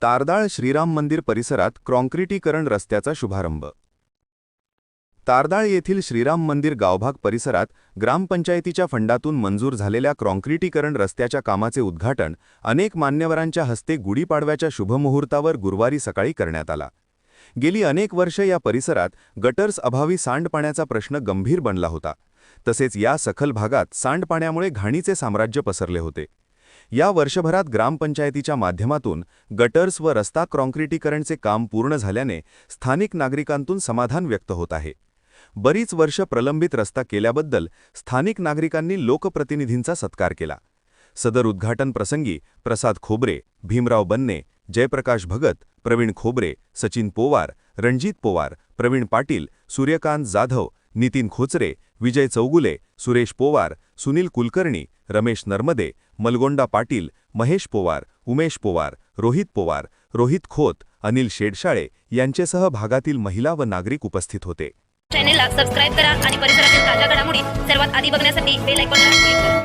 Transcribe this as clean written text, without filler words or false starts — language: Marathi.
तारदाळ श्रीराम मंदिर परिसरात काँक्रिटीकरण रस्त्याचा शुभारंभ। तारदाळ येथील श्रीराम मंदिर गावभाग परिसरात ग्रामपंचायतीच्या फंडातून मंजूर झालेल्या काँक्रिटीकरण रस्त्याच्या कामाचे उद्घाटन अनेक मान्यवरांच्या हस्ते गुढीपाडव्याच्या शुभमुहूर्तावर गुरुवारी सकाळी करण्यात आला। गेली अनेक वर्षे या परिसरात गटर्स अभावी सांडपाण्याचा प्रश्न गंभीर बनला होता। तसेच या सखल भागात सांडपाण्यामुळे घाणीचे साम्राज्य पसरले होते। या वर्षभरात ग्रामपंचायतीच्या माध्यमातून गटर्स व रस्ता काँक्रिटीकरणचे काम पूर्ण झाल्याने स्थानिक नागरिकांतून समाधान व्यक्त होत आहे। बरीच वर्ष प्रलंबित रस्ता केल्याबद्दल स्थानिक नागरिकांनी लोकप्रतिनिधींचा सत्कार केला। सदर उद्घाटन प्रसंगी प्रसाद खोबरे, भीमराव बन्ने, जयप्रकाश भगत, प्रवीण खोबरे, सचिन पोवार, रणजित पोवार, प्रवीण पाटील, सूर्यकांत जाधव, नितीन खोचरे, विजय चौगुले, सुरेश पोवार, सुनील कुलकर्णी, रमेश नर्मदे, मलगोंडा पाटील, महेश पोवार, उमेश पोवार, रोहित पोवार, रोहित खोत, अनिल शेडशाळे यांच्यासह भागातील महिला व नागरिक उपस्थित होते। चॅनेलला सबस्क्राइब करा आणि परिसरातील ताज्या घडामोडी सर्वात आधी बघण्यासाठी बेल आयकॉनला क्लिक करा।